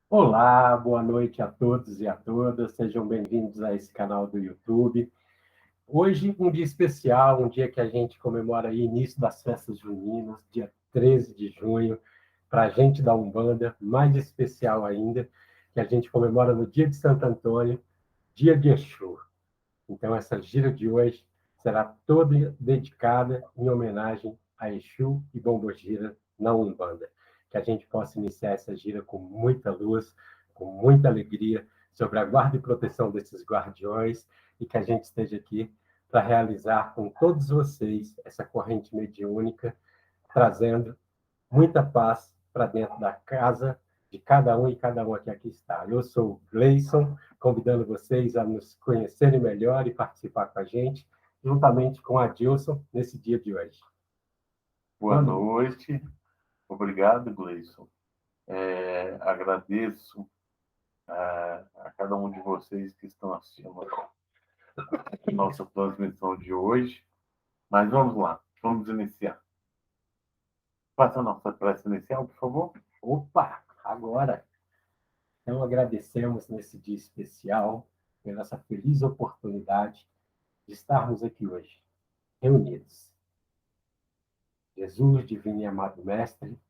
Olá, boa noite a todos e a todas. Sejam bem-vindos a esse canal do YouTube. Hoje, um dia especial, um dia que a gente comemora aí o início das festas juninas, dia 13 de junho, para a gente da Umbanda, mais especial ainda, que a gente comemora no dia de Santo Antônio, dia de Exu. Então, essa gira de hoje será toda dedicada em homenagem a Exu e Bombogira na Umbanda. Que a gente possa iniciar essa gira com muita luz, com muita alegria, sobre a guarda e proteção desses guardiões, e que a gente esteja aqui para realizar com todos vocês essa corrente mediúnica, trazendo muita paz para dentro da casa de cada um e cada uma que aqui está. Eu sou o Gleison, convidando vocês a nos conhecerem melhor e participar com a gente, juntamente com a Dilson, nesse dia de hoje. Boa noite. Obrigado, Gleison. Agradeço a cada um de vocês que estão assistindo a nossa transmissão de hoje. Mas vamos lá, vamos iniciar. Faça a nossa prece inicial, por favor. Opa, agora! Então, agradecemos nesse dia especial pela essa feliz oportunidade de estarmos aqui hoje, reunidos. Jesus, divino e amado Mestre,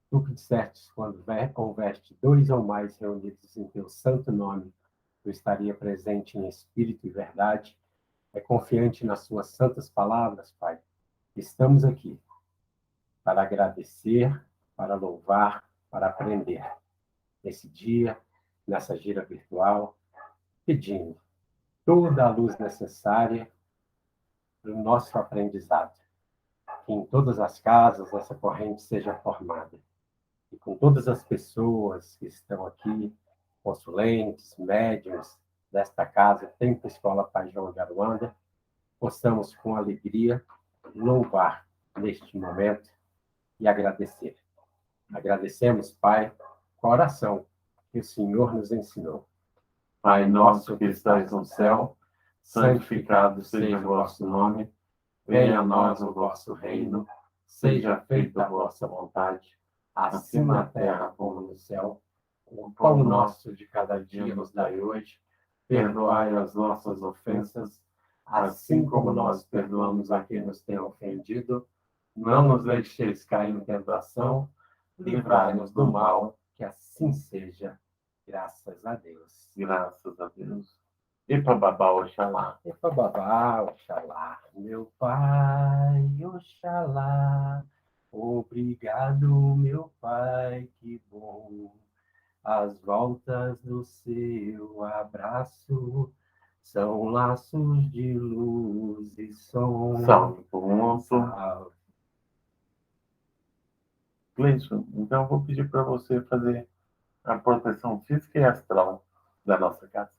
tu que dissestes, quando houveste dois ou mais reunidos em teu santo nome, eu estaria presente em espírito e verdade, é confiante nas suas santas palavras, Pai. Estamos aqui para agradecer, para louvar, para aprender. Nesse dia, nessa gira virtual, pedindo toda a luz necessária para o nosso aprendizado. Que em todas as casas essa corrente seja formada. E com todas as pessoas que estão aqui, consulentes, médiums desta casa, Templo Escola Pai João de Aruanda, possamos com alegria louvar neste momento e agradecer. Agradecemos, Pai, com a oração que o Senhor nos ensinou. Pai nosso que estais no céu, santificado seja o vosso nome, venha a nós o vosso reino, seja feita a vossa vontade, assim na terra como no céu. O pão nosso de cada dia nos dai hoje, perdoai as nossas ofensas, assim como nós perdoamos a quem nos tem ofendido. Não nos deixeis cair em tentação, livrai-nos do mal, que assim seja. Graças a Deus. Graças a Deus. Epababá, Oxalá. Epababá, Oxalá. Meu Pai, Oxalá. Obrigado, meu Pai, que bom. As voltas do seu abraço são laços de luz e som. Salve, ponto. Salve. Gleison, então eu vou pedir para você fazer a proteção física e astral da nossa casa.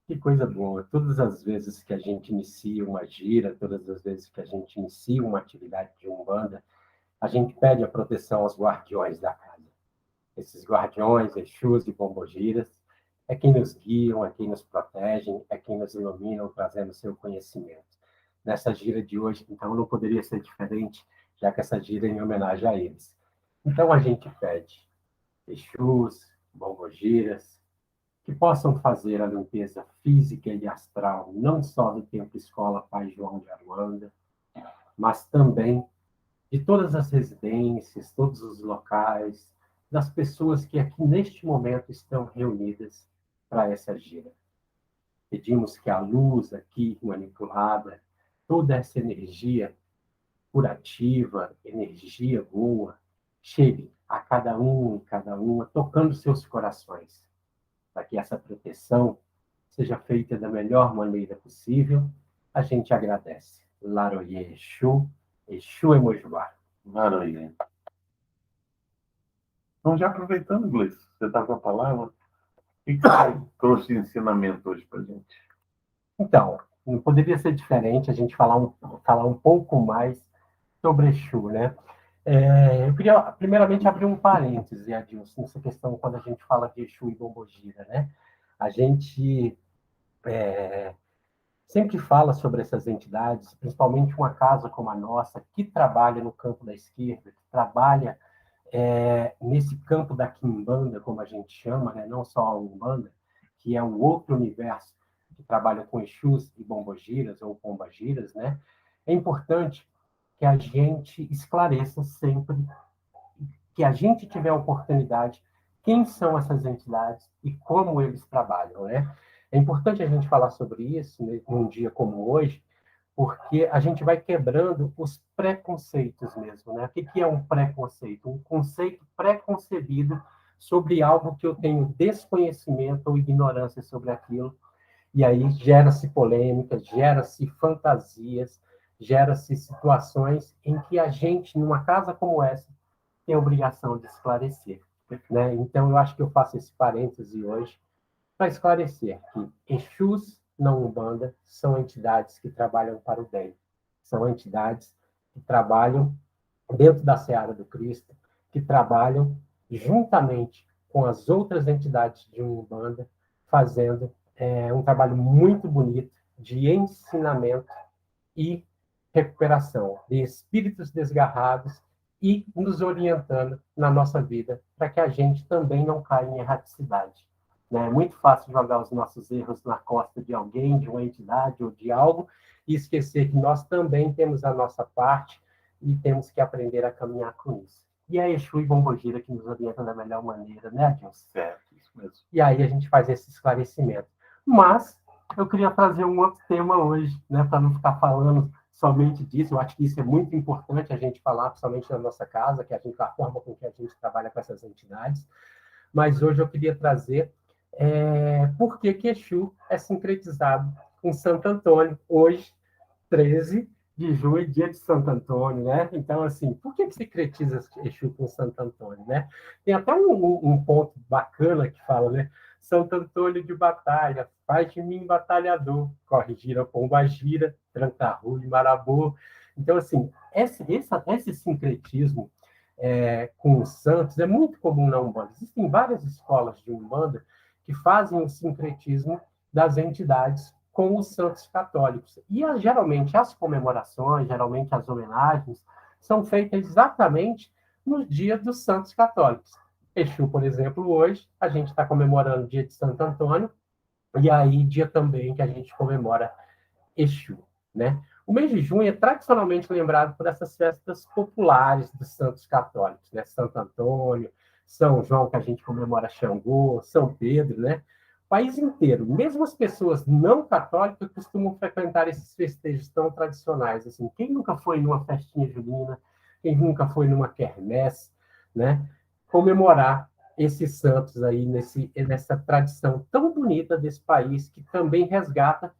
Que coisa boa. Todas as vezes que a gente inicia uma gira, todas as vezes que a gente inicia uma atividade de Umbanda, a gente pede a proteção aos guardiões da casa. Esses guardiões, Exus e Pombogiras, é quem nos guiam, é quem nos protegem, é quem nos iluminam, trazendo seu conhecimento. Nessa gira de hoje, então, não poderia ser diferente, já que essa gira é em homenagem a eles. Então, a gente pede Exus, Pombogiras, que possam fazer a limpeza física e astral, não só do Templo Escola Pai João de Aruanda, mas também de todas as residências, todos os locais, das pessoas que aqui neste momento estão reunidas para essa gira. Pedimos que a luz aqui manipulada, toda essa energia curativa, energia boa, chegue a cada um e cada uma, tocando seus corações, para que essa proteção seja feita da melhor maneira possível. A gente agradece. Laroye Exu, Exu Emojubá. Maravilha. Então, já aproveitando, Gleice, você está com a palavra, o que você trouxe de ensinamento hoje para a gente? Então, não poderia ser diferente a gente falar um pouco mais sobre Exu, né? Eu queria, primeiramente, abrir um parêntese, Adilson, nessa questão, quando a gente fala de Exu e Bombogira, né? A gente sempre fala sobre essas entidades, principalmente uma casa como a nossa, que trabalha no campo da esquerda, que trabalha nesse campo da quimbanda, como a gente chama, né? Não só a umbanda, que é um outro universo que trabalha com Exus e bombogiras ou pombagiras, né? É importante que a gente esclareça sempre, que a gente tiver a oportunidade, quem são essas entidades e como eles trabalham, né? É importante a gente falar sobre isso, né, num dia como hoje, porque a gente vai quebrando os preconceitos mesmo, né? O que é um preconceito? Um conceito preconcebido sobre algo que eu tenho desconhecimento ou ignorância sobre aquilo, e aí gera-se polêmica, gera-se fantasias, gera-se situações em que a gente, numa casa como essa, tem a obrigação de esclarecer, né? Então, eu acho que eu faço esse parêntese hoje para esclarecer que Exus na Umbanda são entidades que trabalham para o bem, são entidades que trabalham dentro da seara do Cristo, que trabalham juntamente com as outras entidades de Umbanda, fazendo um trabalho muito bonito de ensinamento e recuperação de espíritos desgarrados e nos orientando na nossa vida para que a gente também não caia em erraticidade. Né? É muito fácil jogar os nossos erros na costa de alguém, de uma entidade ou de algo, e esquecer que nós também temos a nossa parte e temos que aprender a caminhar com isso. E é Exu e Bombogira que nos orientam da melhor maneira, né, Adilson? Certo, isso mesmo. E aí a gente faz esse esclarecimento. Mas eu queria trazer um outro tema hoje, né, para não ficar falando somente disso. Eu acho que isso é muito importante a gente falar, principalmente na nossa casa, que a forma com que a gente trabalha com essas entidades. Mas hoje eu queria trazer por que Exu é sincretizado com Santo Antônio, hoje, 13 de junho, dia de Santo Antônio, né? Então, assim, por que sincretiza Exu com Santo Antônio, né? Tem até um ponto bacana que fala, né? Santo Antônio de batalha, faz de mim batalhador, corre, gira, pomba, gira, tranca, rua e marabô. Então, assim, esse sincretismo com os santos é muito comum na Umbanda. Existem várias escolas de Umbanda que fazem o sincretismo das entidades com os santos católicos. E geralmente as comemorações, geralmente as homenagens, são feitas exatamente no dia dos santos católicos. Exu, por exemplo, hoje, a gente está comemorando o dia de Santo Antônio, e aí dia também que a gente comemora Exu, né? O mês de junho é tradicionalmente lembrado por essas festas populares dos santos católicos, né? Santo Antônio, São João, que a gente comemora Xangô, São Pedro, né? O país inteiro, mesmo as pessoas não católicas, costumam frequentar esses festejos tão tradicionais. Assim, quem nunca foi numa festinha junina, quem nunca foi numa quermesse, né? Comemorar esses santos aí nessa tradição tão bonita desse país que também resgata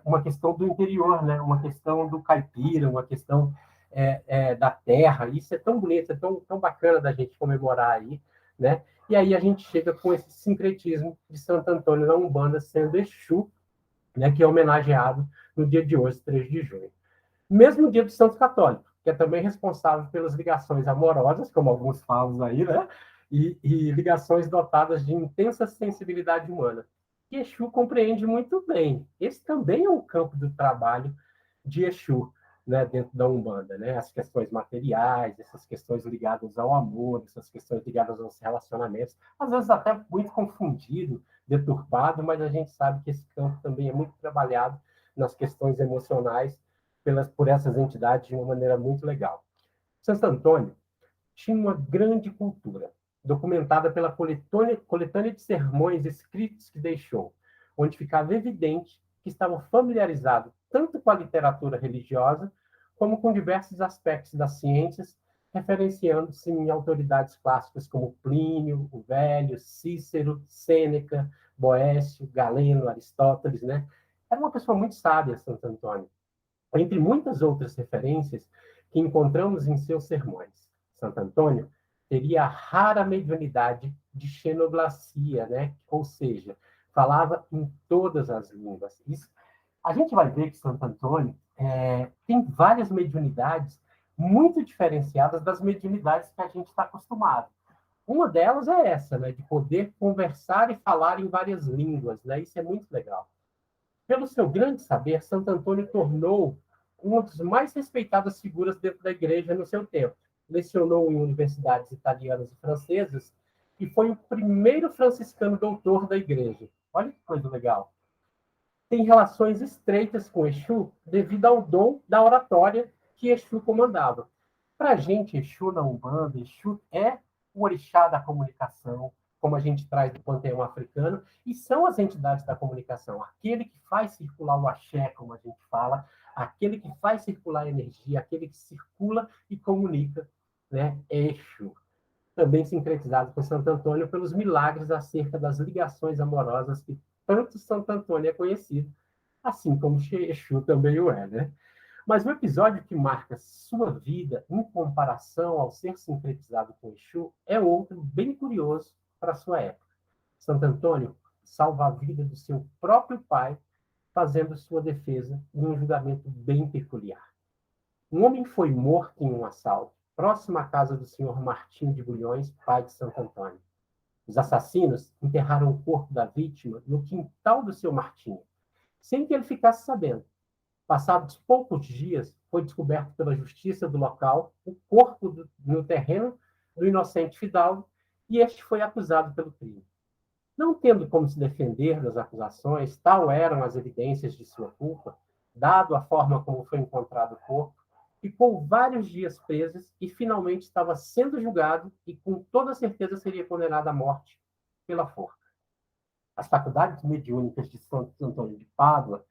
uma questão do interior, né? Uma questão do caipira, uma questão da terra. Isso é tão bonito, é tão bacana da gente comemorar aí, né? E aí a gente chega com esse sincretismo de Santo Antônio na Umbanda sendo Exu, né? Que é homenageado no dia de hoje, 3 de junho. Mesmo dia do Santo Católico, que é também responsável pelas ligações amorosas, como alguns falam aí, né? E ligações dotadas de intensa sensibilidade humana. Que Exu compreende muito bem. Esse também é um campo do trabalho de Exu, né, dentro da Umbanda, né? As questões materiais, essas questões ligadas ao amor, essas questões ligadas aos relacionamentos, às vezes até muito confundido, deturpado, mas a gente sabe que esse campo também é muito trabalhado nas questões emocionais por essas entidades de uma maneira muito legal. Santo Antônio tinha uma grande cultura, documentada pela coletânea de sermões escritos que deixou, onde ficava evidente que estava familiarizado tanto com a literatura religiosa como com diversos aspectos das ciências, referenciando-se em autoridades clássicas como Plínio, o Velho, Cícero, Sêneca, Boécio, Galeno, Aristóteles, né? Era uma pessoa muito sábia, Santo Antônio, entre muitas outras referências que encontramos em seus sermões. Santo Antônio teria a rara mediunidade de xenoglacia, né? Ou seja, falava em todas as línguas. Isso, a gente vai ver que Santo Antônio tem várias mediunidades muito diferenciadas das mediunidades que a gente está acostumado. Uma delas é essa, né? De poder conversar e falar em várias línguas, né? Isso é muito legal. Pelo seu grande saber, Santo Antônio tornou uma das mais respeitadas figuras dentro da igreja no seu tempo. lecionou em universidades italianas e francesas e foi o primeiro franciscano doutor da igreja. Olha que coisa legal. Tem relações estreitas com Exu devido ao dom da oratória que Exu comandava. Para a gente, Exu na Umbanda, Exu é o orixá da comunicação, como a gente traz do panteão africano, e são as entidades da comunicação. Aquele que faz circular o axé, como a gente fala, aquele que faz circular a energia, aquele que circula e comunica, né? É Exu. Também sincretizado com Santo Antônio pelos milagres acerca das ligações amorosas que tanto Santo Antônio é conhecido, assim como Exu também o é, né? Mas o episódio que marca sua vida em comparação ao ser sincretizado com Exu é outro bem curioso para sua época. Santo Antônio salva a vida do seu próprio pai, fazendo sua defesa em um julgamento bem peculiar. Um homem foi morto em um assalto, próximo à casa do senhor Martim de Bulhões, pai de Santo Antônio. Os assassinos enterraram o corpo da vítima no quintal do seu Martim, sem que ele ficasse sabendo. Passados poucos dias, foi descoberto pela justiça do local o corpo no terreno do inocente Fidalgo e este foi acusado pelo crime. Não tendo como se defender das acusações, tal eram as evidências de sua culpa, dado a forma como foi encontrado o corpo, ficou vários dias preso e finalmente estava sendo julgado e com toda certeza seria condenado à morte pela forca. As faculdades mediúnicas de Santo Antônio de Pádua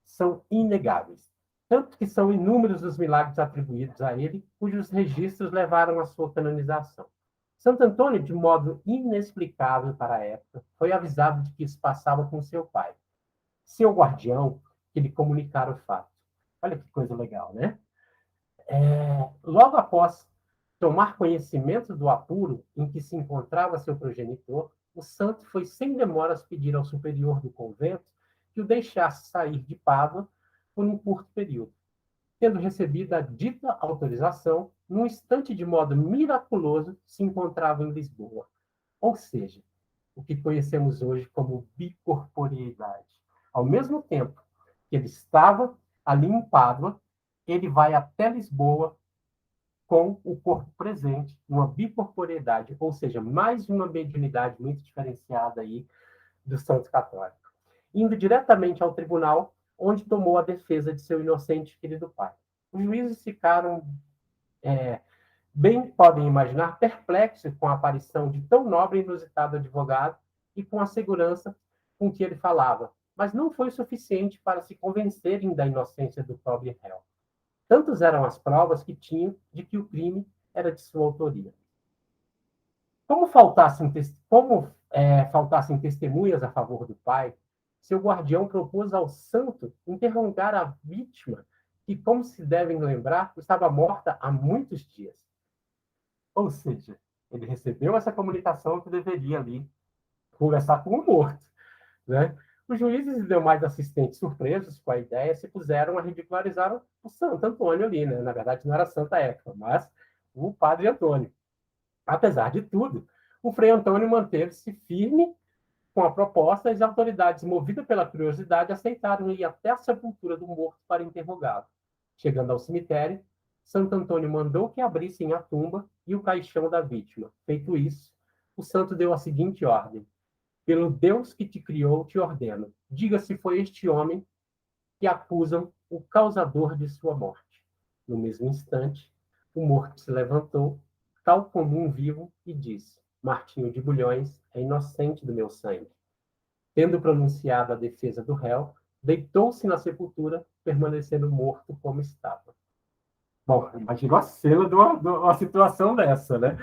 são inegáveis, tanto que são inúmeros os milagres atribuídos a ele, cujos registros levaram à sua canonização. Santo Antônio, de modo inexplicável para a época, foi avisado de que isso passava com seu pai, seu guardião, que lhe comunicara o fato. Olha que coisa legal, né? Logo após tomar conhecimento do apuro em que se encontrava seu progenitor, o santo foi sem demoras pedir ao superior do convento que o deixasse sair de Pádua por um curto período. Tendo recebido a dita autorização, num instante de modo miraculoso, se encontrava em Lisboa. Ou seja, o que conhecemos hoje como bicorporeidade. Ao mesmo tempo que ele estava ali em Pádua, ele vai até Lisboa com o corpo presente, uma bicorporeidade, ou seja, mais uma mediunidade muito diferenciada aí do santo católico. Indo diretamente ao tribunal, onde tomou a defesa de seu inocente querido pai. Os juízes ficaram, bem podem imaginar, perplexos com a aparição de tão nobre e inusitado advogado e com a segurança com que ele falava, mas não foi suficiente para se convencerem da inocência do pobre réu. Tantas eram as provas que tinham de que o crime era de sua autoria. Como faltassem testemunhas a favor do pai, seu guardião propôs ao santo interrogar a vítima, que, como se devem lembrar, estava morta há muitos dias. Ou seja, ele recebeu essa comunicação que deveria ali conversar com o morto, né? Os juízes e demais assistentes, surpresos com a ideia, se puseram a ridicularizar o Santo Antônio ali, né? Na verdade, não era Santa Época, mas o Padre Antônio. Apesar de tudo, o Frei Antônio manteve-se firme com a proposta e as autoridades, movidas pela curiosidade, aceitaram ir até a sepultura do morto para interrogá-lo. Chegando ao cemitério, Santo Antônio mandou que abrissem a tumba e o caixão da vítima. Feito isso, o santo deu a seguinte ordem: pelo Deus que te criou, te ordeno. Diga se foi este homem que acusam o causador de sua morte. No mesmo instante, o morto se levantou, tal como um vivo, e disse: Martinho de Bulhões é inocente do meu sangue. Tendo pronunciado a defesa do réu, deitou-se na sepultura, permanecendo morto como estava. Bom, imagina a cena de uma situação dessa, né?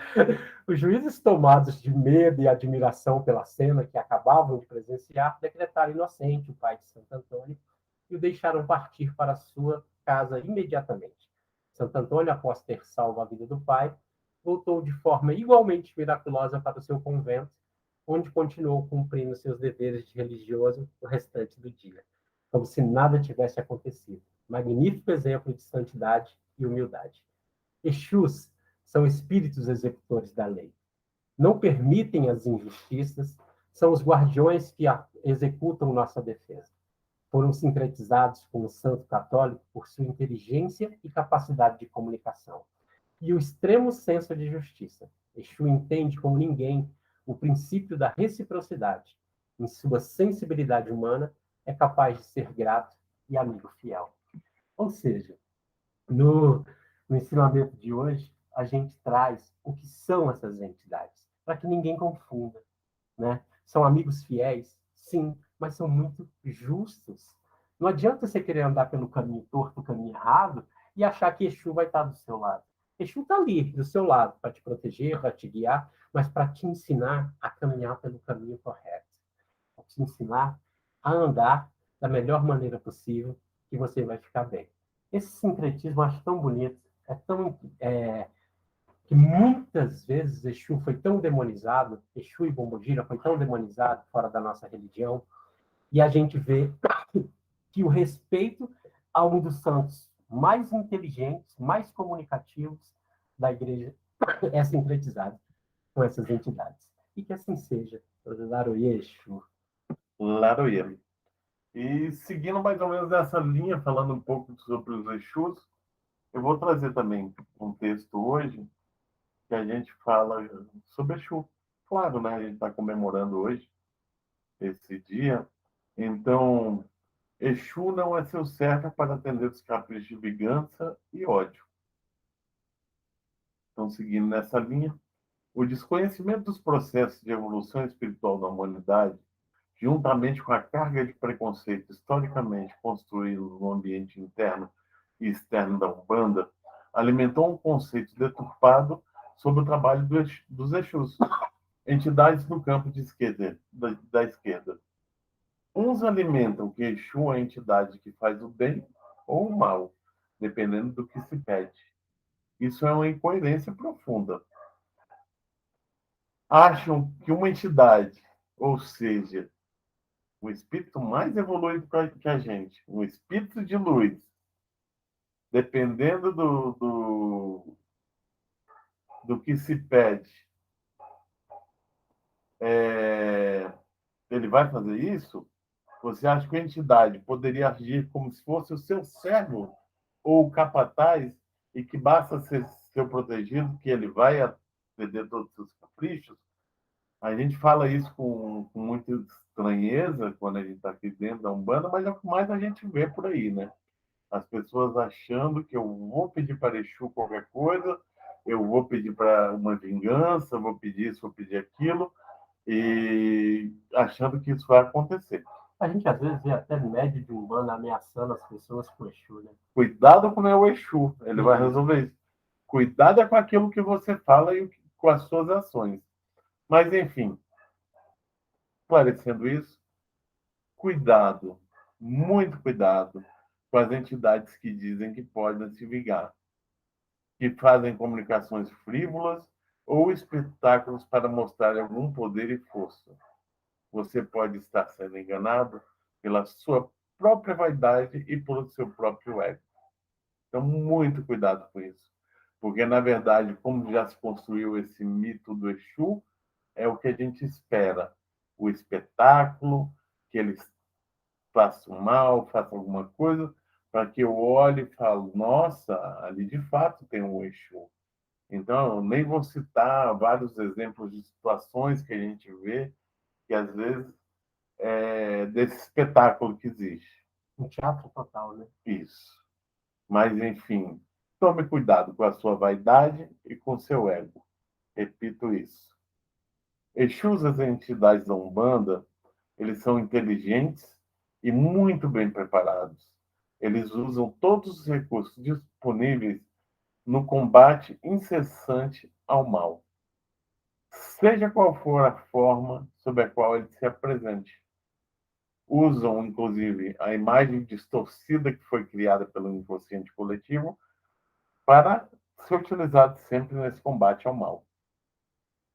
Os juízes, tomados de medo e admiração pela cena que acabavam de presenciar, decretaram inocente o pai de Santo Antônio e o deixaram partir para sua casa imediatamente. Santo Antônio, após ter salvo a vida do pai, voltou de forma igualmente miraculosa para o seu convento, onde continuou cumprindo seus deveres de religioso o restante do dia, como se nada tivesse acontecido. Magnífico exemplo de santidade e humildade. Exus são espíritos executores da lei. Não permitem as injustiças, são os guardiões que executam nossa defesa. Foram sincretizados com o santo católico por sua inteligência e capacidade de comunicação. e o extremo senso de justiça. Exu entende como ninguém o princípio da reciprocidade. Em sua sensibilidade humana, é capaz de ser grato e amigo fiel. Ou seja, no ensinamento de hoje, a gente traz o que são essas entidades, para que ninguém confunda, né? São amigos fiéis, sim, mas são muito justos. Não adianta você querer andar pelo caminho torto, o caminho errado, e achar que Exu vai estar do seu lado. Exu está ali, do seu lado, para te proteger, para te guiar, mas para te ensinar a caminhar pelo caminho correto. Para te ensinar a andar da melhor maneira possível, que você vai ficar bem. Esse sincretismo eu acho tão bonito, que muitas vezes Exu foi tão demonizado, Exu e Pombogira foi tão demonizado fora da nossa religião, e a gente vê que o respeito a um dos santos mais inteligentes, mais comunicativos da igreja é sincretizado com essas entidades. E que assim seja. Laroye Exu. Laroye. E seguindo mais ou menos nessa linha, falando um pouco sobre os Exus, eu vou trazer também um texto hoje que a gente fala sobre Exu. Claro, né? A gente está comemorando hoje esse dia. Então, Exu não é seu servo para atender os caprichos de vingança e ódio. Então, seguindo nessa linha, o desconhecimento dos processos de evolução espiritual da humanidade, juntamente com a carga de preconceito historicamente construído no ambiente interno e externo da Umbanda, alimentou um conceito deturpado sobre o trabalho dos Exus, entidades no campo de esquerda, da esquerda. Uns alimentam que Exu é a entidade que faz o bem ou o mal, dependendo do que se pede. Isso é uma incoerência profunda. Acham que uma entidade, ou seja, o espírito mais evoluído que a gente, um espírito de luz, dependendo do que se pede, ele vai fazer isso? Você acha que a entidade poderia agir como se fosse o seu servo ou o capataz e que basta ser seu protegido que ele vai atender todos os seus caprichos? A gente fala isso com muita estranheza quando a gente está aqui dentro da Umbanda, mas é o que mais a gente vê por aí, né? As pessoas achando que eu vou pedir para Exu qualquer coisa, eu vou pedir para uma vingança, vou pedir isso, vou pedir aquilo, e achando que isso vai acontecer. A gente às vezes vê até médio de Umbanda ameaçando as pessoas com Exu, né? Cuidado com o Exu, ele vai resolver isso. Cuidado é com aquilo que você fala e com as suas ações. Mas, enfim, esclarecendo isso, cuidado, muito cuidado com as entidades que dizem que podem se vingar, que fazem comunicações frívolas ou espetáculos para mostrar algum poder e força. Você pode estar sendo enganado pela sua própria vaidade e pelo seu próprio ego. Então, muito cuidado com isso. Porque, na verdade, como já se construiu esse mito do Exu, é o que a gente espera. O espetáculo, que eles façam mal, façam alguma coisa, para que eu olhe e fale, nossa, ali de fato tem um Exu. Então, eu nem vou citar vários exemplos de situações que a gente vê, que às vezes desse espetáculo que existe. Um teatro total, né? Isso. Mas, enfim, tome cuidado com a sua vaidade e com seu ego. Repito isso. Exus, as entidades da Umbanda, eles são inteligentes e muito bem preparados. Eles usam todos os recursos disponíveis no combate incessante ao mal, seja qual for a forma sob a qual ele se apresente. Usam, inclusive, a imagem distorcida que foi criada pelo inconsciente coletivo para ser utilizado sempre nesse combate ao mal.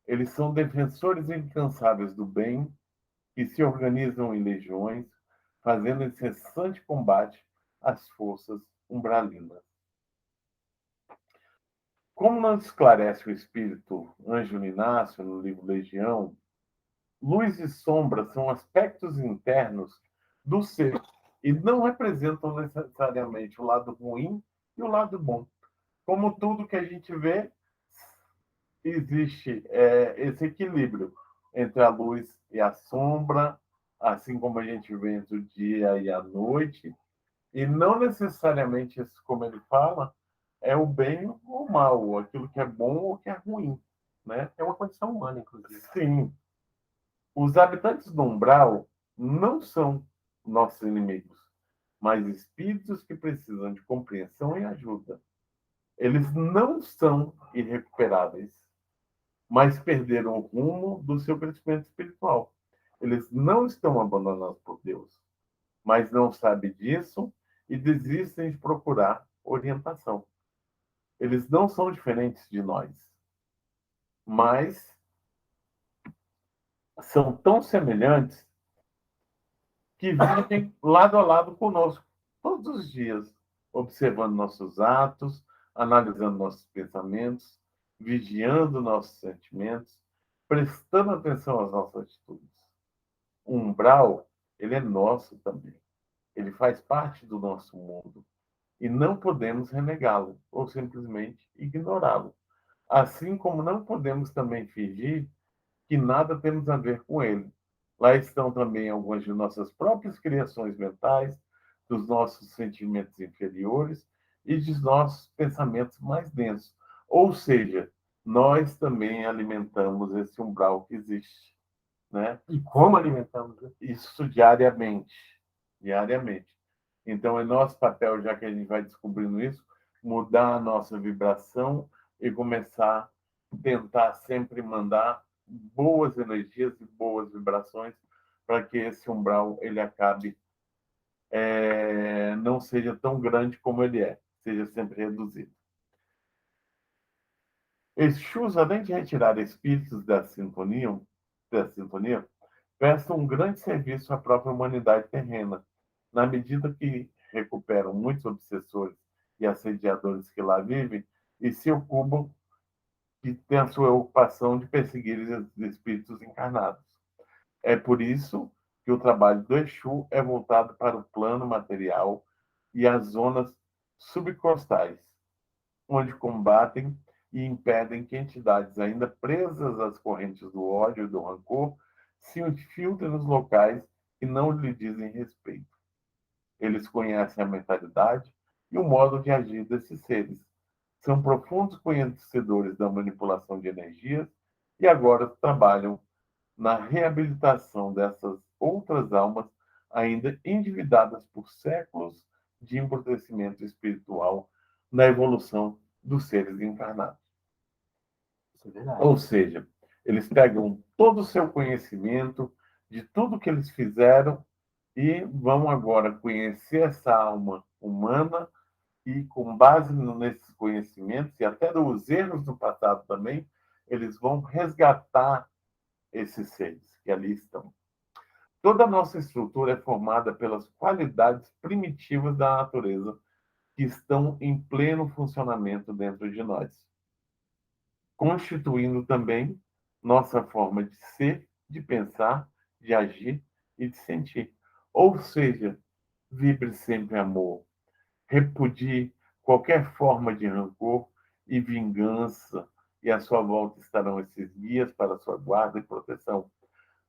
Eles são defensores incansáveis do bem e se organizam em legiões, fazendo incessante combate às forças umbralinas. Como nos esclarece o espírito Ângelo Inácio no livro Legião, luz e sombra são aspectos internos do ser e não representam necessariamente o lado ruim e o lado bom. Como tudo que a gente vê, existe esse equilíbrio entre a luz e a sombra, assim como a gente vê entre o dia e a noite, e não necessariamente isso, como ele fala, é o bem ou o mal, aquilo que é bom ou que é ruim, né? É uma condição humana, inclusive. Sim, os habitantes do umbral não são nossos inimigos, mas espíritos que precisam de compreensão e ajuda. Eles não são irrecuperáveis, mas perderam o rumo do seu crescimento espiritual. Eles não estão abandonados por Deus, mas não sabem disso e desistem de procurar orientação. Eles não são diferentes de nós, mas são tão semelhantes que vivem lado a lado conosco, todos os dias, observando nossos atos, analisando nossos pensamentos, vigiando nossos sentimentos, prestando atenção às nossas atitudes. O umbral, ele é nosso também. Ele faz parte do nosso mundo e não podemos renegá-lo ou simplesmente ignorá-lo. Assim como não podemos também fingir que nada temos a ver com ele. Lá estão também algumas de nossas próprias criações mentais, dos nossos sentimentos inferiores e dos nossos pensamentos mais densos. Ou seja, nós também alimentamos esse umbral que existe, né? E como alimentamos? Isso diariamente, diariamente. Então, é nosso papel, já que a gente vai descobrindo isso, mudar a nossa vibração e começar a tentar sempre mandar boas energias e boas vibrações para que esse umbral ele acabe não seja tão grande como ele é, seja sempre reduzido. Exus, além de retirar espíritos da sintonia, presta um grande serviço à própria humanidade terrena, na medida que recuperam muitos obsessores e assediadores que lá vivem e se ocupam e têm a sua ocupação de perseguir os espíritos encarnados. É por isso que o trabalho do Exu é voltado para o plano material e as zonas subcostais, onde combatem e impedem que entidades ainda presas às correntes do ódio e do rancor se infiltrem nos locais que não lhe dizem respeito. Eles conhecem a mentalidade e o modo de agir desses seres. São profundos conhecedores da manipulação de energias e agora trabalham na reabilitação dessas outras almas ainda endividadas por séculos de embrutecimento espiritual na evolução dos seres encarnados. Isso é verdade. Ou seja, eles pegam todo o seu conhecimento de tudo que eles fizeram e vão agora conhecer essa alma humana e, com base nesses conhecimentos e até dos erros do passado também, eles vão resgatar esses seres que ali estão. Toda a nossa estrutura é formada pelas qualidades primitivas da natureza que estão em pleno funcionamento dentro de nós, constituindo também nossa forma de ser, de pensar, de agir e de sentir. Ou seja, vibre sempre amor, repudie qualquer forma de rancor e vingança, e à sua volta estarão esses guias para sua guarda e proteção,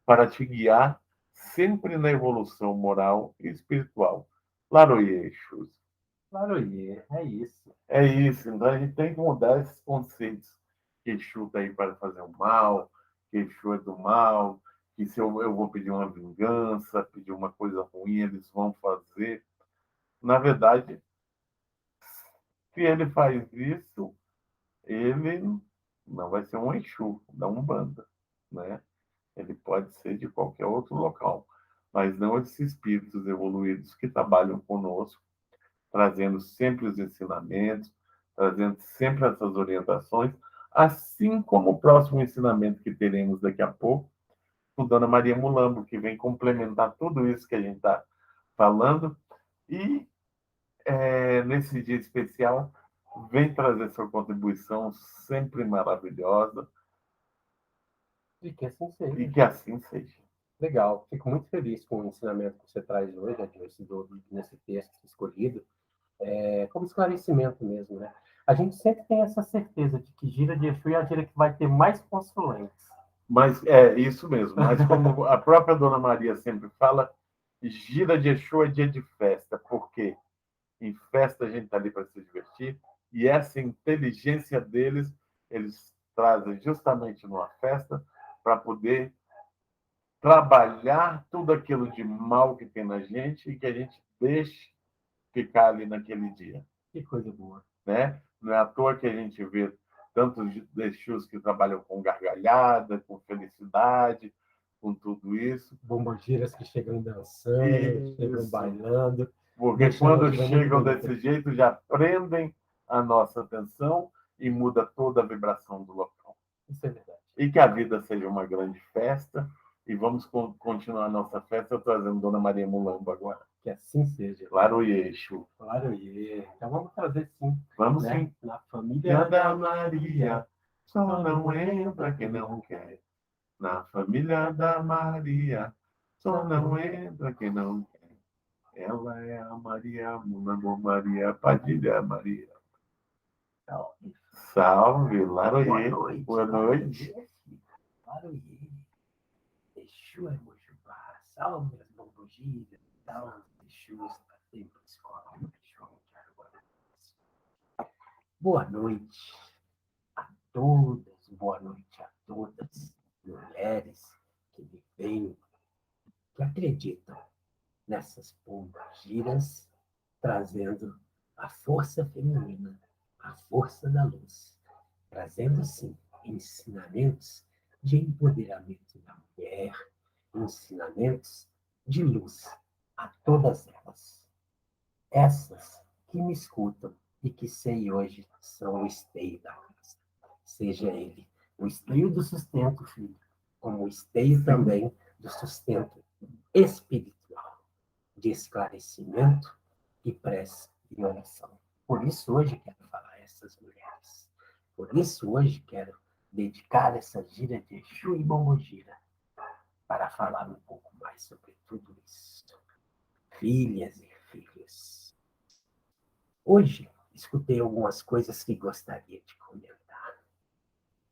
para te guiar sempre na evolução moral e espiritual. Laroye, Exus. Laroye, é isso. É isso, então a gente tem que mudar esses conceitos. Que Exu está aí para fazer o mal, que Exu é do mal, que se eu vou pedir uma vingança, pedir uma coisa ruim, eles vão fazer. Na verdade, se ele faz isso, ele não vai ser um Exu da Umbanda, né? Ele pode ser de qualquer outro local, mas não esses espíritos evoluídos que trabalham conosco, trazendo sempre os ensinamentos, trazendo sempre essas orientações, assim como o próximo ensinamento que teremos daqui a pouco, com Dona Maria Mulambo, que vem complementar tudo isso que a gente está falando, e nesse dia especial, vem trazer sua contribuição sempre maravilhosa, E que assim seja. e que assim seja. Legal. Fico muito feliz com o ensinamento que você traz hoje, Adilson, nesse texto escolhido, como esclarecimento mesmo, né? A gente sempre tem essa certeza de que gira de Exu é a gira que vai ter mais consulentes. Mas é isso mesmo. Mas como a própria Dona Maria sempre fala, gira de Exu é dia de festa, porque em festa a gente está ali para se divertir, e essa inteligência deles, eles trazem justamente numa festa para poder trabalhar tudo aquilo de mal que tem na gente e que a gente deixe ficar ali naquele dia. Que coisa boa. Né? Não é à toa que a gente vê tantos Exus que trabalham com gargalhada, com felicidade, com tudo isso. Bombogiras que chegam dançando, chegam bailando. Porque quando chegam desse jeito, já prendem a nossa atenção e muda toda a vibração do local. Isso é verdade. E que a vida seja uma grande festa. E vamos continuar a nossa festa trazendo Dona Maria Mulambo agora. Que assim seja. Laroie, Exu. Laroie. Então vamos trazer sim. Vamos né? sim. Na família da Maria, só não entra quem não quer. Na família da Maria, só não entra quem não quer. Ela é a Maria Mulambo, Maria Padilha, Maria. Salve. Salve, Laroie. Boa noite. Laroie. Exu é Mojubá. Salve as bombogiras. Salve Exus da Templo Escola. Boa noite a todas. Boa noite a todas. Mulheres que me veem, que acreditam nessas pombagiras, trazendo a força feminina, a força da luz, trazendo, sim, ensinamentos de empoderamento da mulher, ensinamentos de luz a todas elas. Essas que me escutam e que sei hoje são o esteio da casa. Seja ele o esteio do sustento físico, como o esteio também do sustento espiritual, de esclarecimento e prece e oração. Por isso hoje quero falar a essas mulheres. Por isso hoje quero dedicar essa gira de Exu e Bombogira para falar um pouco mais sobre tudo isso. Filhas e filhos. Hoje escutei algumas coisas que gostaria de comentar.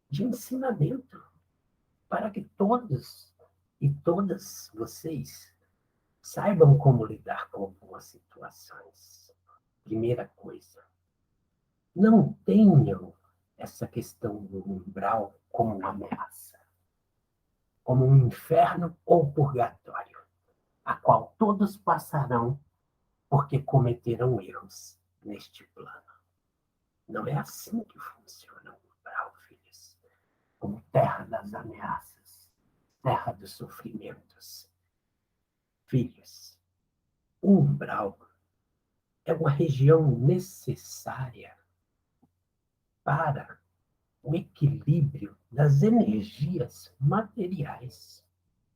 De ensinamento para que todos e todas vocês saibam como lidar com algumas situações. Primeira coisa, não tenham essa questão do umbral como uma ameaça, como um inferno ou purgatório, a qual todos passarão porque cometeram erros neste plano. Não é assim que funciona o umbral, filhos. Como terra das ameaças, terra dos sofrimentos. Filhos, o umbral é uma região necessária para o equilíbrio das energias materiais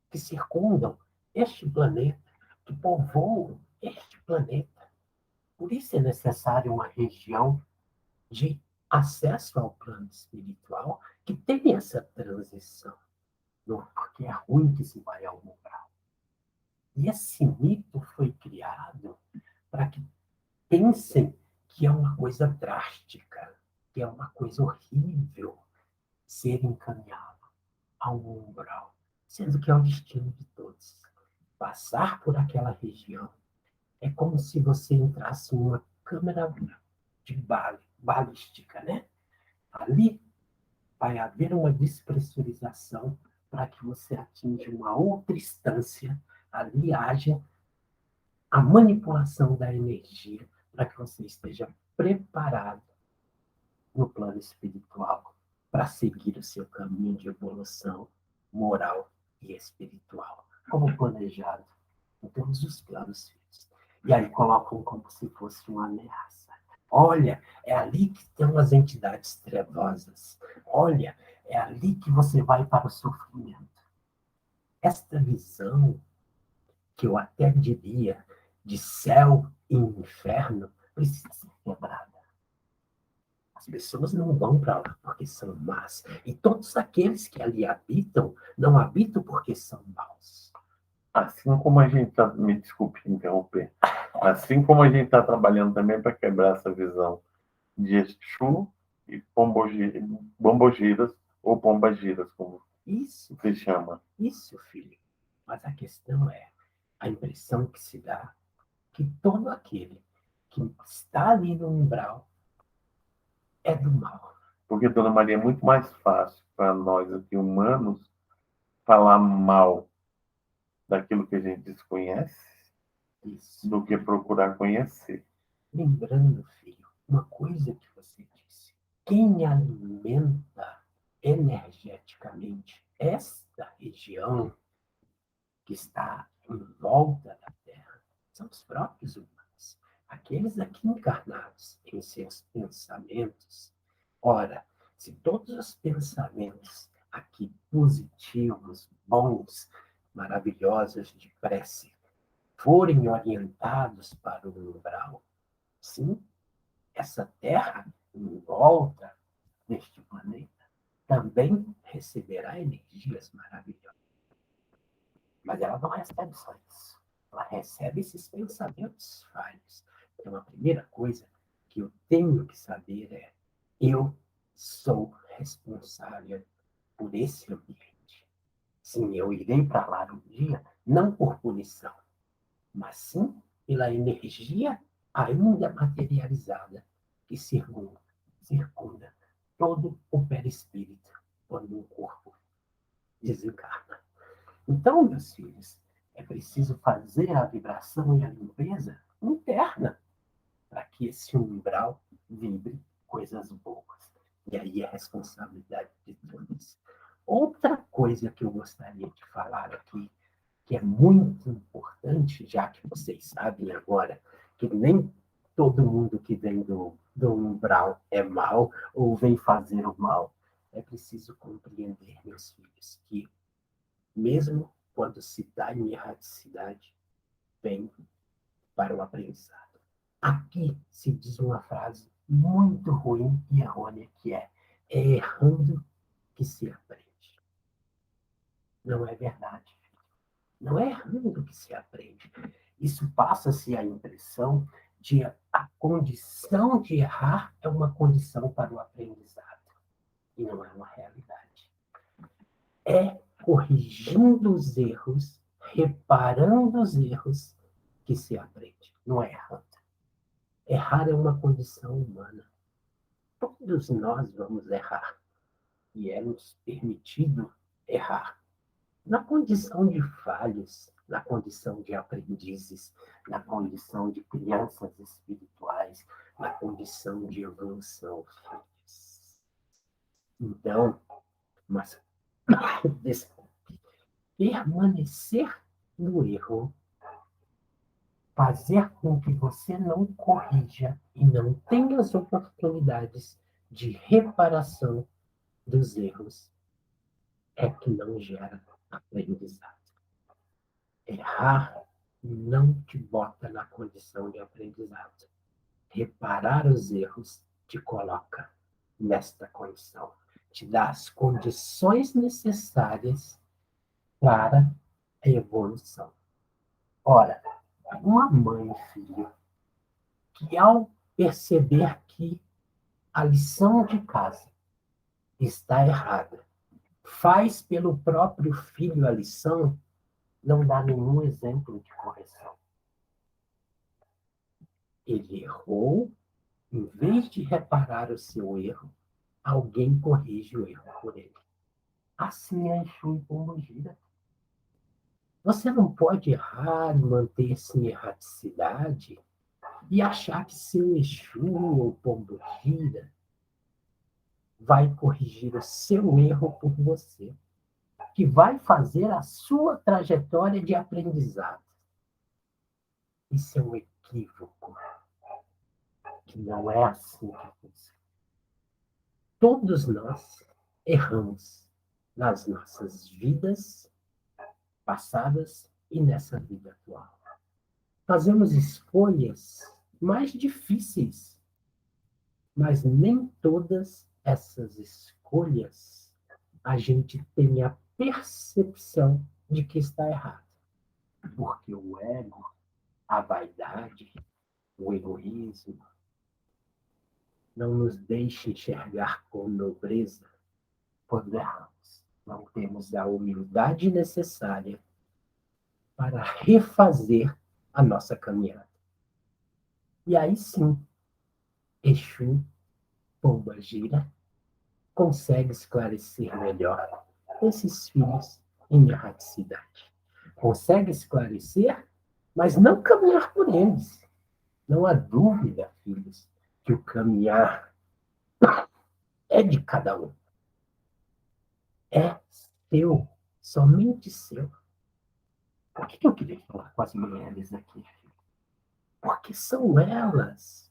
que circundam este planeta, que povoam este planeta. Por isso é necessário uma região de acesso ao plano espiritual que tenha essa transição. Não, porque é ruim que se vai ao umbral. E esse mito foi criado para que pensem que é uma coisa drástica, que é uma coisa horrível ser encaminhado a um umbral, sendo que é o destino de todos. Passar por aquela região é como se você entrasse em uma câmera de balística, né? Ali vai haver uma despressurização para que você atinja uma outra instância, ali haja a manipulação da energia para que você esteja preparado no plano espiritual para seguir o seu caminho de evolução moral e espiritual, como planejado em todos os planos físicos. E aí colocam como se fosse uma ameaça. Olha, é ali que estão as entidades trevosas. Olha, é ali que você vai para o sofrimento. Esta visão, que eu até diria de céu e inferno, precisa ser quebrada. As pessoas não vão para lá porque são más. E todos aqueles que ali habitam, não habitam porque são maus. Assim como a gente está... Me desculpe interromper. Assim como a gente está trabalhando também para quebrar essa visão de Exu e Pombogiras, ou Pombagiras, como Isso, se chama. isso, filho. Mas a questão é a impressão que se dá que todo aquele que está ali no umbral é do mal. Porque, Dona Maria, é muito mais fácil para nós aqui humanos falar mal daquilo que a gente desconhece Isso. do que procurar conhecer. Lembrando, filho, uma coisa que você disse: quem alimenta energeticamente esta região que está em volta da Terra são os próprios humanos, aqueles aqui encarnados em seus pensamentos. Ora, se todos os pensamentos aqui positivos, bons, maravilhosos de prece forem orientados para o umbral, sim, essa Terra em volta deste planeta também receberá energias maravilhosas. Mas ela não recebe só isso. Ela recebe esses pensamentos falhos. Então, a primeira coisa que eu tenho que saber é: eu sou responsável por esse ambiente. Sim, eu irei para lá um dia, não por punição, mas sim pela energia ainda materializada que circunda todo o perispírito quando um corpo desencarna. Então, meus filhos, é preciso fazer a vibração e a limpeza interna para que esse umbral vibre coisas boas. E aí é responsabilidade de todos. Outra coisa que eu gostaria de falar aqui, que é muito importante, já que vocês sabem agora que nem todo mundo que vem do umbral é mal ou vem fazer o mal, é preciso compreender, meus filhos, que mesmo quando se dá em erraticidade, vem para o aprendizado. Aqui se diz uma frase muito ruim e errônea, que é errando que se aprende. Não é verdade. Não é errando que se aprende. Isso passa-se a impressão de a condição de errar é uma condição para o aprendizado. E não é uma realidade. É corrigindo os erros, reparando os erros, que se aprende. Não é errando. Errar é uma condição humana. Todos nós vamos errar. E é nos permitido errar. Na condição de falhos, na condição de aprendizes, na condição de crianças espirituais, na condição de evolução. Então, mas permanecer no erro, fazer com que você não corrija e não tenha as oportunidades de reparação dos erros, é que não gera aprendizado. Errar não te bota na condição de aprendizado. Reparar os erros te coloca nesta condição, te dá as condições necessárias para a evolução. Ora, uma mãe e filho que, ao perceber que a lição de casa está errada, faz pelo próprio filho a lição, não dá nenhum exemplo de correção. Ele errou, em vez de reparar o seu erro, alguém corrige o erro por ele. Assim é Exu e Pombogira. Você não pode errar e manter-se em erraticidade e achar que seu Exu ou Pombogira vai corrigir o seu erro por você, que vai fazer a sua trajetória de aprendizado. Isso é um equívoco, que não é assim que funciona. Todos nós erramos nas nossas vidas passadas e nessa vida atual. Fazemos escolhas mais difíceis, mas nem todas essas escolhas a gente tem a percepção de que está errado. Porque o ego, a vaidade, o egoísmo, não nos deixe enxergar com nobreza quando erramos. Não temos a humildade necessária para refazer a nossa caminhada. E aí sim, Exu, Pombagira, consegue esclarecer melhor esses filhos em erraticidade. Consegue esclarecer, mas não caminhar por eles. Não há dúvida, filhos, que o caminhar é de cada um. É seu, somente seu. Por que eu queria falar com as mulheres aqui? Porque são elas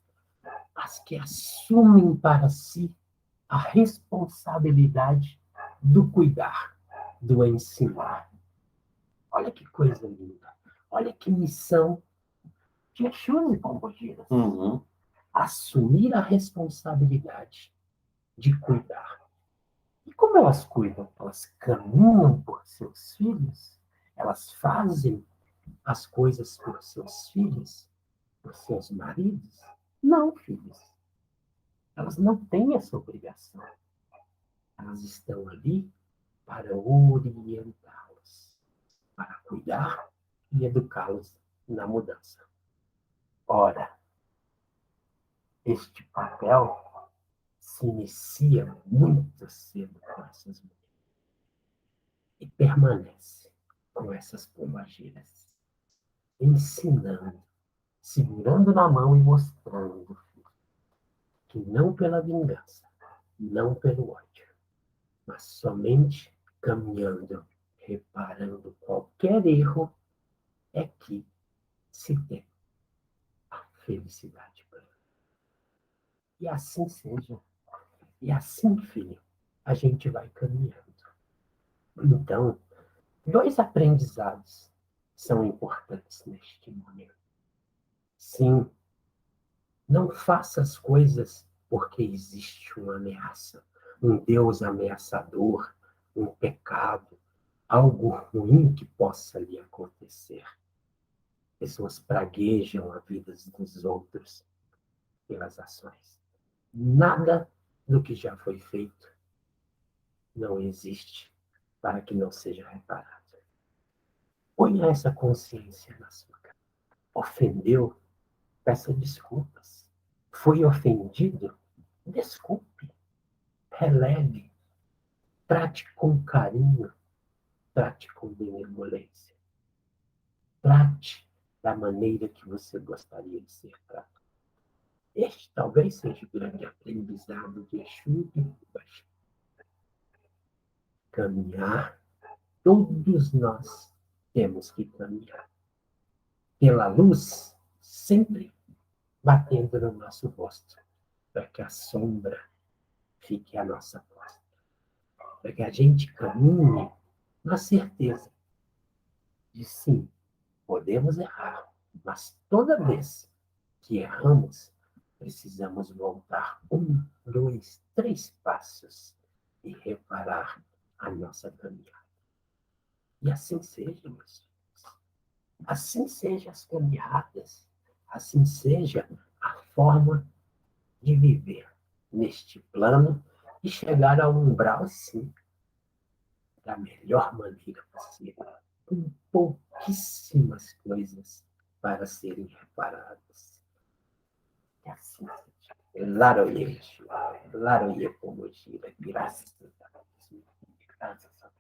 as que assumem para si a responsabilidade do cuidar, do ensinar. Olha que coisa linda. Olha que missão de Exu e Pombogiras. Assumir a responsabilidade de cuidar. E como elas cuidam? Elas caminham por seus filhos? Elas fazem as coisas por seus filhos? Por seus maridos? Não, filhos. Elas não têm essa obrigação. Elas estão ali para orientá-los, para cuidar e educá-los na mudança. Ora, este papel se inicia muito cedo com essas mulheres e permanece com essas pombagiras, ensinando, segurando na mão e mostrando que não pela vingança, não pelo ódio, mas somente caminhando, reparando qualquer erro, é que se tem a felicidade plena. E assim seja. E assim, filho, a gente vai caminhando. Então, dois aprendizados são importantes neste momento. Sim, não faça as coisas porque existe uma ameaça, um Deus ameaçador, um pecado, algo ruim que possa lhe acontecer. Pessoas praguejam a vida dos outros pelas ações. Nada do que já foi feito não existe para que não seja reparado. Ponha essa consciência na sua cara. Ofendeu? Peça desculpas. Foi ofendido? Desculpe. Releve. Trate com carinho. Trate com benevolência. Trate da maneira que você gostaria de ser tratado. Este talvez seja o grande aprendizado de Exu e Pombagira. Caminhar, todos nós temos que caminhar pela luz, sempre batendo no nosso rosto, para que a sombra fique à nossa costa, para que a gente caminhe na certeza de sim, podemos errar, mas toda vez que erramos, precisamos voltar 1, 2, 3 passos e reparar a nossa caminhada. E assim seja, meus filhos. Assim sejam as caminhadas, assim seja a forma de viver neste plano e chegar ao umbral, sim, da melhor maneira possível, com pouquíssimas coisas para serem reparadas. E assim seja. Laroye, Laroye Pombogira, graças a Deus, graças a Deus.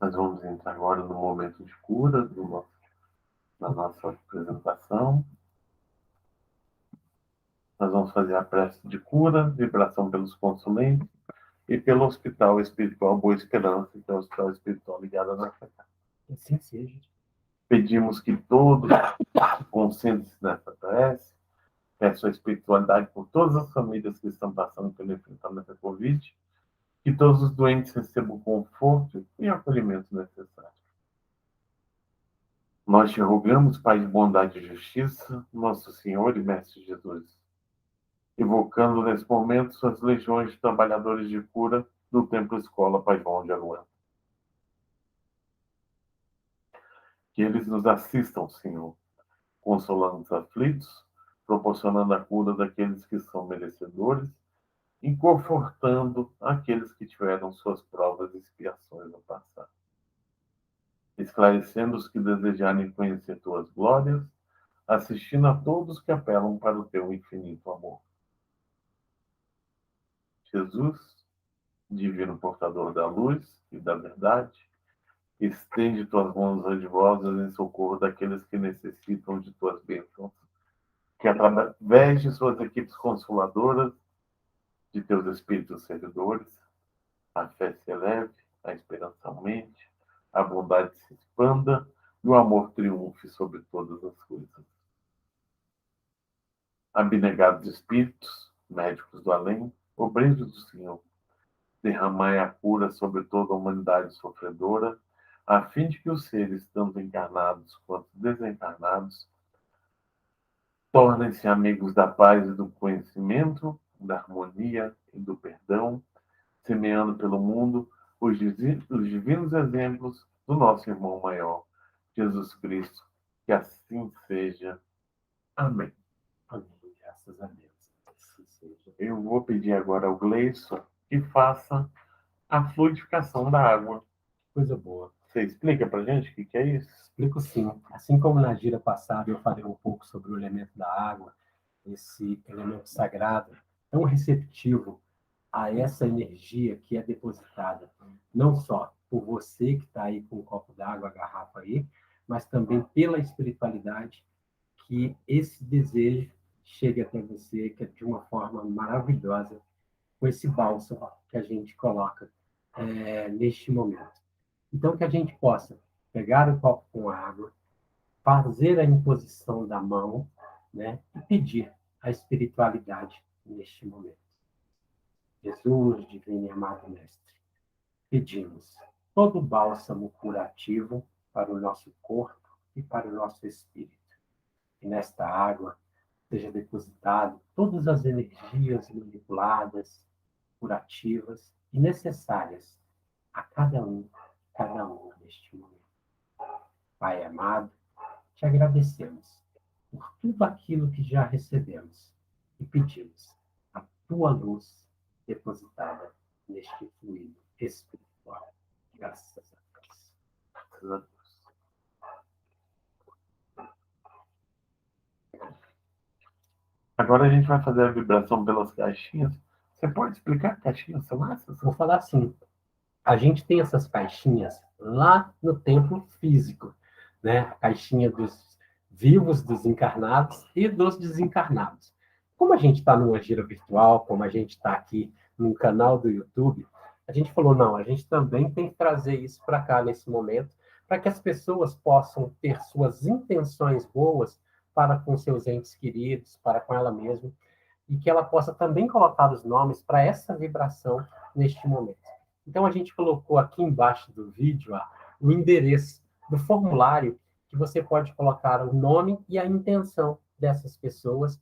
Nós vamos entrar agora no momento de cura da nossa apresentação. Nós vamos fazer a prece de cura, vibração pelos consulentes e pelo Hospital Espiritual Boa Esperança, que é o Hospital Espiritual ligado à nossa casa. Assim seja. Pedimos que todos concentrem-se nessa prece, peço a espiritualidade por todas as famílias que estão passando pelo enfrentamento da Covid, que todos os doentes recebam o conforto e acolhimento necessário. Nós te rogamos, Pai de bondade e justiça, nosso Senhor e Mestre Jesus, invocando nesse momento suas legiões de trabalhadores de cura do Templo Escola Pai João de Aruanda. Que eles nos assistam, Senhor, consolando os aflitos, proporcionando a cura daqueles que são merecedores e confortando aqueles que tiveram suas provas e expiações no passado. Esclarecendo os que desejarem conhecer tuas glórias, assistindo a todos que apelam para o teu infinito amor. Jesus, divino portador da luz e da verdade, estende tuas mãos adivosas em socorro daqueles que necessitam de tuas bênçãos, que através de suas equipes consoladoras, de teus espíritos servidores, a fé se eleve, a esperança aumente, a bondade se expanda e o amor triunfe sobre todas as coisas. Abnegados espíritos, médicos do além, obreiros do Senhor, derramai a cura sobre toda a humanidade sofredora, a fim de que os seres, tanto encarnados quanto desencarnados, tornem-se amigos da paz e do conhecimento, da harmonia e do perdão, semeando pelo mundo os divinos exemplos do nosso irmão maior, Jesus Cristo. Que assim seja. Amém. Amém. Graças a Deus. Assim seja. Eu vou pedir agora ao Gleison que faça a fluidificação da água. Coisa boa. Você explica pra gente o que é isso? Explico sim. Assim como na gira passada eu falei um pouco sobre o elemento da água, esse elemento sagrado, tão receptivo a essa energia que é depositada, não só por você que está aí com um copo d'água, a garrafa aí, mas também pela espiritualidade, que esse desejo chegue até você que é de uma forma maravilhosa, com esse bálsamo que a gente coloca neste momento. Então, que a gente possa pegar o copo com água, fazer a imposição da mão, né, e pedir a espiritualidade neste momento. Jesus, divino e amado Mestre, pedimos todo o bálsamo curativo para o nosso corpo e para o nosso espírito. E nesta água seja depositado todas as energias manipuladas, curativas e necessárias a cada um neste momento. Pai amado, te agradecemos por tudo aquilo que já recebemos e pedimos a tua luz depositada neste fluido espiritual. Graças a Deus. Graças a Deus. Agora a gente vai fazer a vibração pelas caixinhas. Você pode explicar que caixinhas são essas? Vou falar assim. A gente tem essas caixinhas lá no templo físico, né? A caixinha dos vivos, dos encarnados e dos desencarnados. Como a gente está numa gira virtual, como a gente está aqui no canal do YouTube, a gente falou, não, a gente também tem que trazer isso para cá nesse momento, para que as pessoas possam ter suas intenções boas para com seus entes queridos, para com ela mesma, e que ela possa também colocar os nomes para essa vibração neste momento. Então, a gente colocou aqui embaixo do vídeo o endereço do formulário que você pode colocar o nome e a intenção dessas pessoas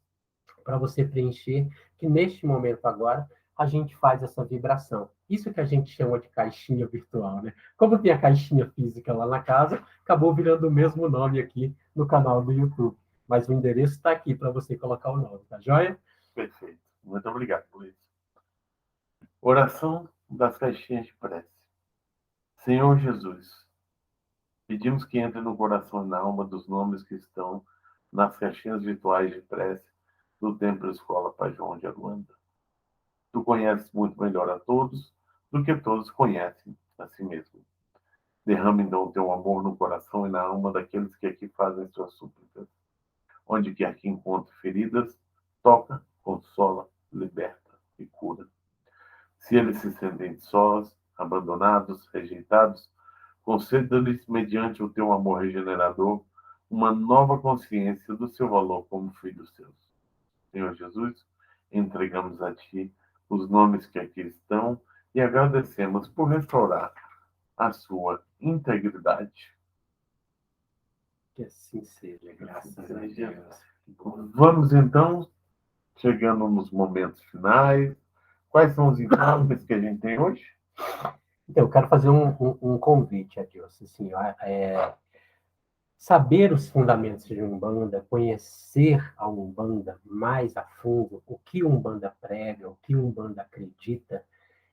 para você preencher, que neste momento agora a gente faz essa vibração. Isso que a gente chama de caixinha virtual, né? Como tem a caixinha física lá na casa, acabou virando o mesmo nome aqui no canal do YouTube. Mas o endereço está aqui para você colocar o nome, tá joia? Perfeito. Muito obrigado por isso. Oração das caixinhas de prece. Senhor Jesus, pedimos que entre no coração e na alma dos nomes que estão nas caixinhas virtuais de prece do Templo Escola Pai João de Aruanda. Tu conheces muito melhor a todos do que todos conhecem a si mesmo. Derrama então o teu amor no coração e na alma daqueles que aqui fazem suas súplicas. Onde quer que encontre feridas, toca, consola, liberta e cura. Se eles se sentem sós, abandonados, rejeitados, conceda-lhes, mediante o teu amor regenerador, uma nova consciência do seu valor como filhos seus. Senhor Jesus, entregamos a Ti os nomes que aqui estão e agradecemos por restaurar a sua integridade. Que assim seja, graças a Deus. Vamos então, chegando nos momentos finais. Quais são os encontros que a gente tem hoje? Então, eu quero fazer um convite, Adilson. Assim, Saber os fundamentos de Umbanda, conhecer a Umbanda mais a fundo, o que Umbanda prega, o que Umbanda acredita,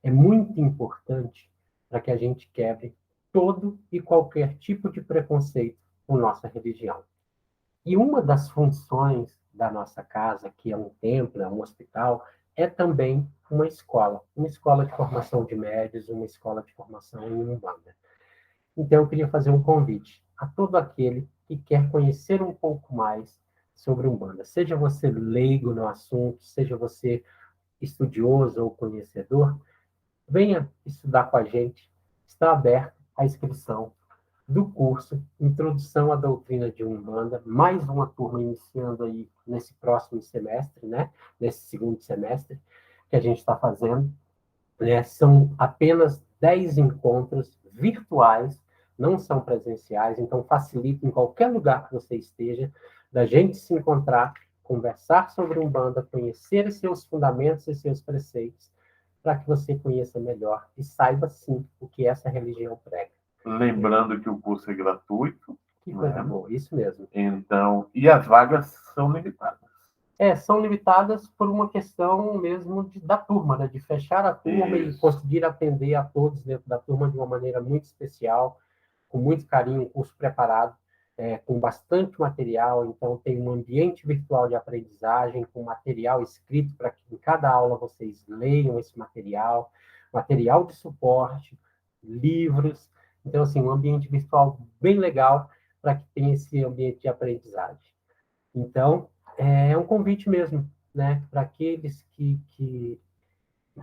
é muito importante para que a gente quebre todo e qualquer tipo de preconceito com nossa religião. E uma das funções da nossa casa, que é um templo, é um hospital, é também uma escola de formação de médios, uma escola de formação em Umbanda. Então, eu queria fazer um convite a todo aquele que quer conhecer um pouco mais sobre Umbanda. Seja você leigo no assunto, seja você estudioso ou conhecedor, venha estudar com a gente. Está aberta a inscrição do curso Introdução à Doutrina de Umbanda, mais uma turma iniciando aí nesse próximo semestre, né? Nesse segundo semestre que a gente está fazendo. Né? São apenas 10 encontros virtuais, não são presenciais, então facilita em qualquer lugar que você esteja, da gente se encontrar, conversar sobre Umbanda, conhecer seus fundamentos e seus preceitos, para que você conheça melhor e saiba, sim, o que essa religião prega. Lembrando que o curso é gratuito. Que coisa boa, isso mesmo. Então, e as vagas são limitadas. São limitadas por uma questão mesmo da turma, né? De fechar a turma e conseguir atender a todos dentro da turma de uma maneira muito especial, com muito carinho, um curso preparado, com bastante material. Então, tem um ambiente virtual de aprendizagem, com material escrito para que em cada aula vocês leiam esse material, material de suporte, livros. Então, assim, um ambiente virtual bem legal para que tenha esse ambiente de aprendizagem. Então, é um convite mesmo, né? Para aqueles que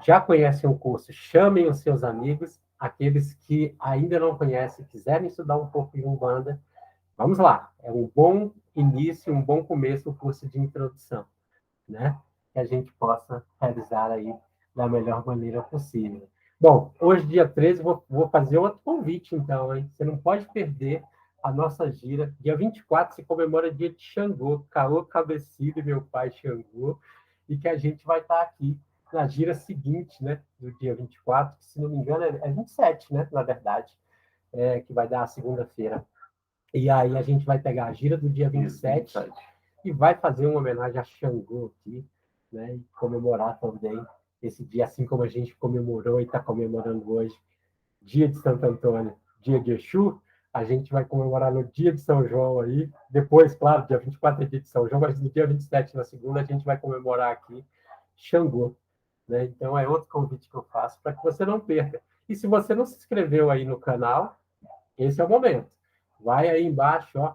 já conhecem o curso, chamem os seus amigos. Aqueles que ainda não conhecem, quiserem estudar um pouco de Umbanda, vamos lá. É um bom início, um bom começo o curso de introdução, né? Que a gente possa realizar aí da melhor maneira possível. Bom, hoje, dia 13, vou fazer outro convite, então, hein? Você não pode perder a nossa gira. Dia 24 se comemora dia de Xangô, Caô Cabecido e meu pai Xangô, e que a gente vai estar aqui na gira seguinte, né? Do dia 24, que, se não me engano, é 27, né? Na verdade, que vai dar a segunda-feira. E aí a gente vai pegar a gira do dia 27 e vai fazer uma homenagem a Xangô aqui, né? E comemorar também esse dia, assim como a gente comemorou e está comemorando hoje, dia de Santo Antônio, dia de Exu, a gente vai comemorar no dia de São João aí. Depois, claro, dia 24 é dia de São João, mas no dia 27, na segunda, a gente vai comemorar aqui Xangô, né? Então é outro convite que eu faço para que você não perca. E se você não se inscreveu aí no canal, esse é o momento. Vai aí embaixo, ó,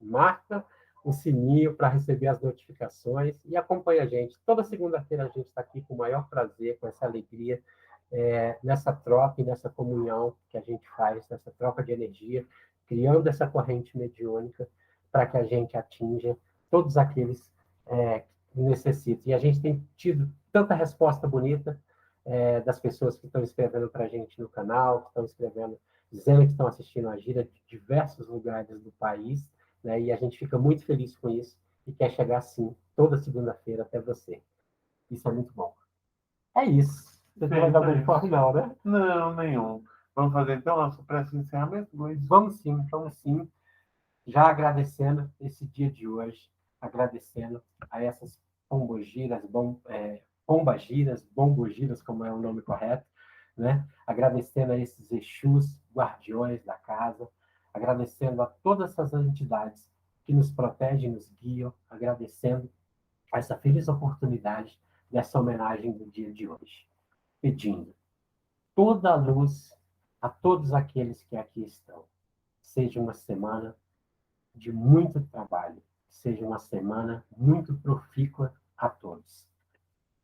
marca o sininho para receber as notificações e acompanha a gente. Toda segunda-feira a gente está aqui com o maior prazer, com essa alegria, nessa troca e nessa comunhão que a gente faz, nessa troca de energia, criando essa corrente mediúnica para que a gente atinja todos aqueles que necessitam. E a gente tem tido tanta resposta bonita das pessoas que estão escrevendo para a gente no canal, que estão escrevendo dizendo que estão assistindo a gira de diversos lugares do país, né? E a gente fica muito feliz com isso e quer chegar, sim, toda segunda-feira até você. Isso é muito bom. É isso. Você tem mais alguma informação, não, né? Não, nenhum. Vamos fazer, então, nosso prece de encerramento, Luiz? Vamos sim. Já agradecendo esse dia de hoje, agradecendo a essas pombogiras, bombogiras, como é o nome correto, né? Agradecendo a esses Exus, guardiões da casa, agradecendo a todas essas entidades que nos protegem, nos guiam, agradecendo essa feliz oportunidade dessa homenagem do dia de hoje, pedindo toda a luz a todos aqueles que aqui estão. Seja uma semana de muito trabalho, seja uma semana muito profícua a todos.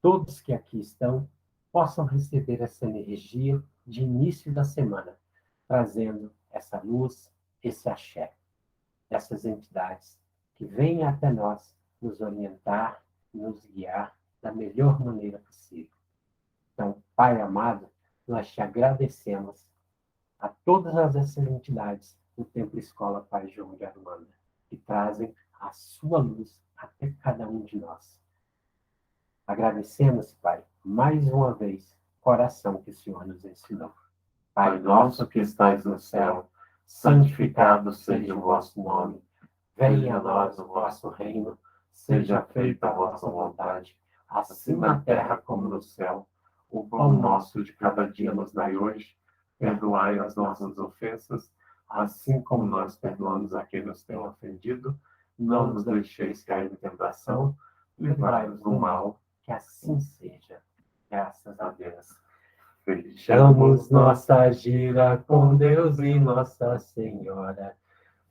Todos que aqui estão possam receber essa energia de início da semana, trazendo essa luz, esse axé, dessas entidades que vêm até nós nos orientar, nos guiar da melhor maneira possível. Então, Pai amado, nós te agradecemos a todas essas entidades do Templo Escola Pai João de Aruanda, que trazem a sua luz até cada um de nós. Agradecemos, Pai, mais uma vez, coração que o Senhor nos ensinou. Pai nosso que estais no céu, santificado seja o vosso nome. Venha a nós o vosso reino, seja feita a vossa vontade, assim na terra como no céu. O pão nosso de cada dia nos dai hoje, perdoai as nossas ofensas, assim como nós perdoamos a quem nos tem ofendido. Não nos deixeis cair em tentação, livrai-nos do mal, que assim seja. Graças a Deus. Fechamos nossa gira com Deus e Nossa Senhora.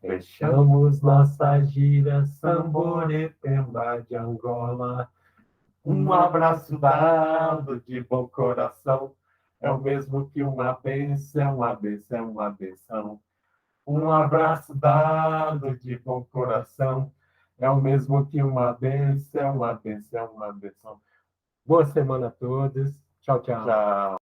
Fechamos nossa gira, Samborepemba de Angola. Um abraço dado de bom coração é o mesmo que uma bênção, uma bênção, uma bênção. Um abraço dado de bom coração é o mesmo que uma bênção, uma bênção, uma bênção. Boa semana a todos. Tchau, tchau. Tchau.